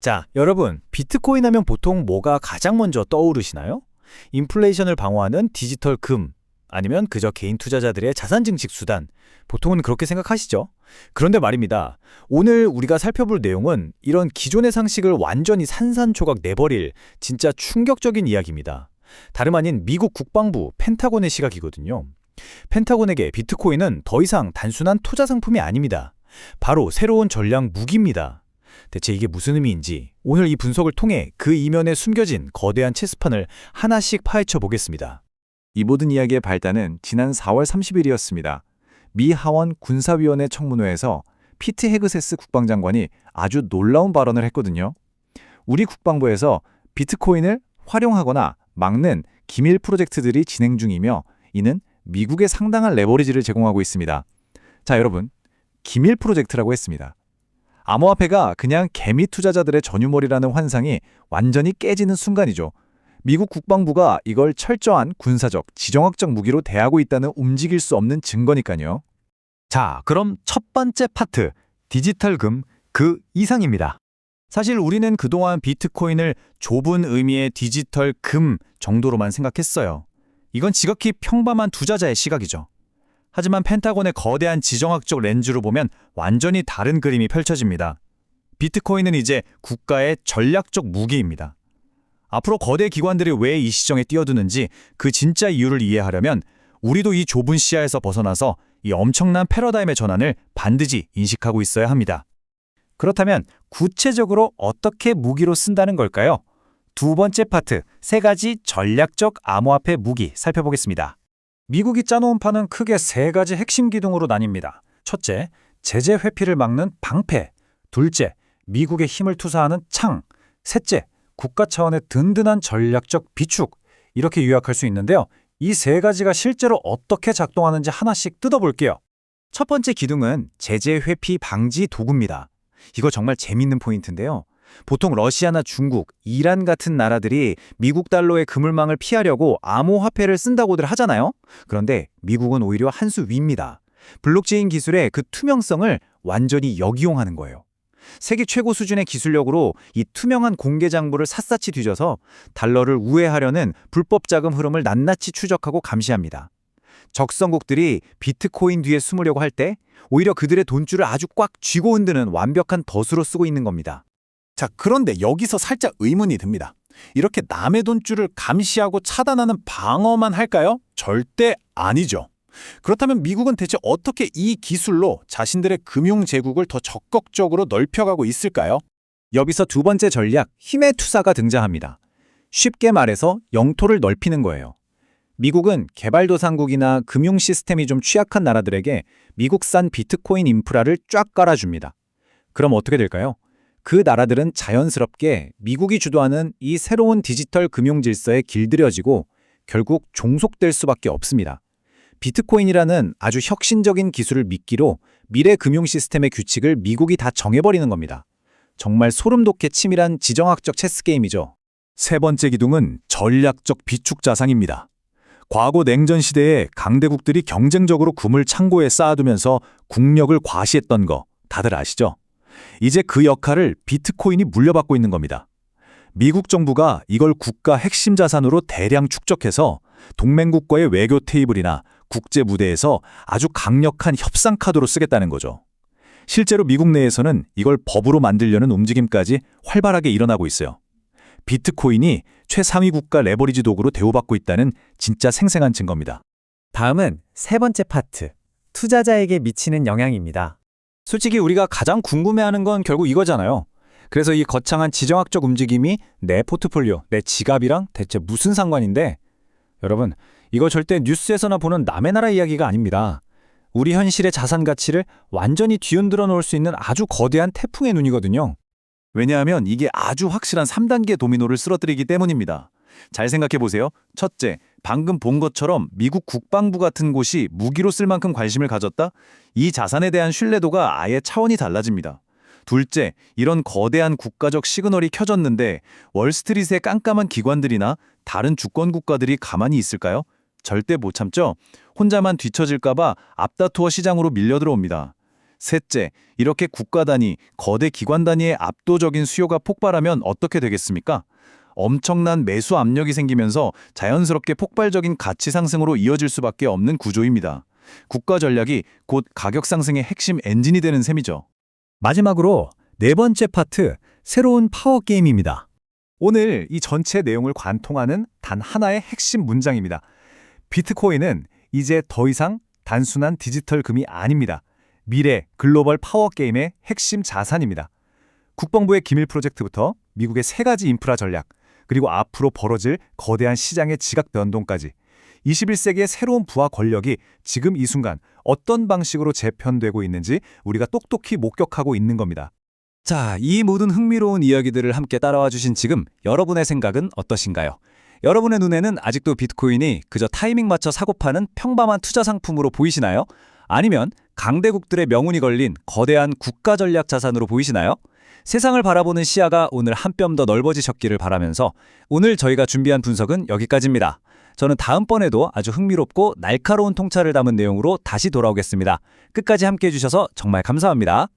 자, 여러분, 비트코인 하면 보통 뭐가 가장 먼저 떠오르시나요? 인플레이션을 방어하는 디지털 금, 아니면 그저 개인 투자자들의 자산 증식 수단. 보통은 그렇게 생각하시죠? 그런데 말입니다. 오늘 우리가 살펴볼 내용은 이런 기존의 상식을 완전히 산산조각 내버릴 진짜 충격적인 이야기입니다. 다름 아닌 미국 국방부 펜타곤의 시각이거든요. 펜타곤에게 비트코인은 더 이상 단순한 투자 상품이 아닙니다. 바로 새로운 전략 무기입니다. 대체 이게 무슨 의미인지 오늘 이 분석을 통해 그 이면에 숨겨진 거대한 체스판을 하나씩 파헤쳐 보겠습니다. 이 모든 이야기의 발단은 지난 4월 30일이었습니다. 미 하원 군사위원회 청문회에서 피트 헤그세스 국방장관이 아주 놀라운 발언을 했거든요. 우리 국방부에서 비트코인을 활용하거나 막는 기밀 프로젝트들이 진행 중이며 이는 미국에 상당한 레버리지를 제공하고 있습니다. 자, 여러분, 기밀 프로젝트라고 했습니다. 암호화폐가 그냥 개미 투자자들의 전유물이라는 환상이 완전히 깨지는 순간이죠. 미국 국방부가 이걸 철저한 군사적, 지정학적 무기로 대하고 있다는 움직일 수 없는 증거니까요. 자, 그럼 첫 번째 파트, 디지털 금, 그 이상입니다. 사실 우리는 그동안 비트코인을 좁은 의미의 디지털 금 정도로만 생각했어요. 이건 지극히 평범한 투자자의 시각이죠. 하지만 펜타곤의 거대한 지정학적 렌즈로 보면 완전히 다른 그림이 펼쳐집니다. 비트코인은 이제 국가의 전략적 무기입니다. 앞으로 거대 기관들이 왜 이 시정에 뛰어드는지 그 진짜 이유를 이해하려면 우리도 이 좁은 시야에서 벗어나서 이 엄청난 패러다임의 전환을 반드시 인식하고 있어야 합니다. 그렇다면 구체적으로 어떻게 무기로 쓴다는 걸까요? 두 번째 파트, 세 가지 전략적 암호화폐 무기 살펴보겠습니다. 미국이 짜놓은 판은 크게 세 가지 핵심 기둥으로 나뉩니다. 첫째, 제재 회피를 막는 방패. 둘째, 미국의 힘을 투사하는 창. 셋째, 국가 차원의 든든한 전략적 비축. 이렇게 요약할 수 있는데요. 이 세 가지가 실제로 어떻게 작동하는지 하나씩 뜯어볼게요. 첫 번째 기둥은 제재 회피 방지 도구입니다. 이거 정말 재밌는 포인트인데요. 보통 러시아나 중국, 이란 같은 나라들이 미국 달러의 그물망을 피하려고 암호화폐를 쓴다고들 하잖아요. 그런데 미국은 오히려 한 수 위입니다. 블록체인 기술의 그 투명성을 완전히 역이용하는 거예요. 세계 최고 수준의 기술력으로 이 투명한 공개 장부를 샅샅이 뒤져서 달러를 우회하려는 불법 자금 흐름을 낱낱이 추적하고 감시합니다. 적성국들이 비트코인 뒤에 숨으려고 할 때 오히려 그들의 돈줄을 아주 꽉 쥐고 흔드는 완벽한 덫으로 쓰고 있는 겁니다. 자, 그런데 여기서 살짝 의문이 듭니다. 이렇게 남의 돈줄을 감시하고 차단하는 방어만 할까요? 절대 아니죠. 그렇다면 미국은 대체 어떻게 이 기술로 자신들의 금융 제국을 더 적극적으로 넓혀가고 있을까요? 여기서 두 번째 전략, 힘의 투사가 등장합니다. 쉽게 말해서 영토를 넓히는 거예요. 미국은 개발도상국이나 금융 시스템이 좀 취약한 나라들에게 미국산 비트코인 인프라를 쫙 깔아줍니다. 그럼 어떻게 될까요? 그 나라들은 자연스럽게 미국이 주도하는 이 새로운 디지털 금융 질서에 길들여지고 결국 종속될 수밖에 없습니다. 비트코인이라는 아주 혁신적인 기술을 미끼로 미래 금융 시스템의 규칙을 미국이 다 정해버리는 겁니다. 정말 소름 돋게 치밀한 지정학적 체스 게임이죠. 세 번째 기둥은 전략적 비축 자산입니다. 과거 냉전 시대에 강대국들이 경쟁적으로 금을 창고에 쌓아두면서 국력을 과시했던 거 다들 아시죠? 이제 그 역할을 비트코인이 물려받고 있는 겁니다. 미국 정부가 이걸 국가 핵심 자산으로 대량 축적해서 동맹국과의 외교 테이블이나 국제 무대에서 아주 강력한 협상 카드로 쓰겠다는 거죠. 실제로 미국 내에서는 이걸 법으로 만들려는 움직임까지 활발하게 일어나고 있어요. 비트코인이 최상위 국가 레버리지 도구로 대우받고 있다는 진짜 생생한 증거입니다. 다음은 세 번째 파트, 투자자에게 미치는 영향입니다. 솔직히 우리가 가장 궁금해하는 건 결국 이거잖아요. 그래서 이 거창한 지정학적 움직임이 내 포트폴리오, 내 지갑이랑 대체 무슨 상관인데? 여러분, 이거 절대 뉴스에서나 보는 남의 나라 이야기가 아닙니다. 우리 현실의 자산 가치를 완전히 뒤흔들어 놓을 수 있는 아주 거대한 태풍의 눈이거든요. 왜냐하면 이게 아주 확실한 3단계 도미노를 쓰러뜨리기 때문입니다. 잘 생각해 보세요. 첫째, 방금 본 것처럼 미국 국방부 같은 곳이 무기로 쓸 만큼 관심을 가졌다? 이 자산에 대한 신뢰도가 아예 차원이 달라집니다. 둘째, 이런 거대한 국가적 시그널이 켜졌는데 월스트리트의 깜깜한 기관들이나 다른 주권 국가들이 가만히 있을까요? 절대 못 참죠. 혼자만 뒤처질까 봐 앞다투어 시장으로 밀려 들어옵니다. 셋째, 이렇게 국가 단위, 거대 기관 단위의 압도적인 수요가 폭발하면 어떻게 되겠습니까? 엄청난 매수 압력이 생기면서 자연스럽게 폭발적인 가치 상승으로 이어질 수밖에 없는 구조입니다. 국가 전략이 곧 가격 상승의 핵심 엔진이 되는 셈이죠. 마지막으로 네 번째 파트, 새로운 파워 게임입니다. 오늘 이 전체 내용을 관통하는 단 하나의 핵심 문장입니다. 비트코인은 이제 더 이상 단순한 디지털 금이 아닙니다. 미래 글로벌 파워 게임의 핵심 자산입니다. 국방부의 기밀 프로젝트부터 미국의 세 가지 인프라 전략, 그리고 앞으로 벌어질 거대한 시장의 지각 변동까지 21세기의 새로운 부와 권력이 지금 이 순간 어떤 방식으로 재편되고 있는지 우리가 똑똑히 목격하고 있는 겁니다. 자, 이 모든 흥미로운 이야기들을 함께 따라와 주신 지금 여러분의 생각은 어떠신가요? 여러분의 눈에는 아직도 비트코인이 그저 타이밍 맞춰 사고 파는 평범한 투자 상품으로 보이시나요? 아니면 강대국들의 명운이 걸린 거대한 국가 전략 자산으로 보이시나요? 세상을 바라보는 시야가 오늘 한 뼘 더 넓어지셨기를 바라면서 오늘 저희가 준비한 분석은 여기까지입니다. 저는 다음번에도 아주 흥미롭고 날카로운 통찰을 담은 내용으로 다시 돌아오겠습니다. 끝까지 함께해 주셔서 정말 감사합니다.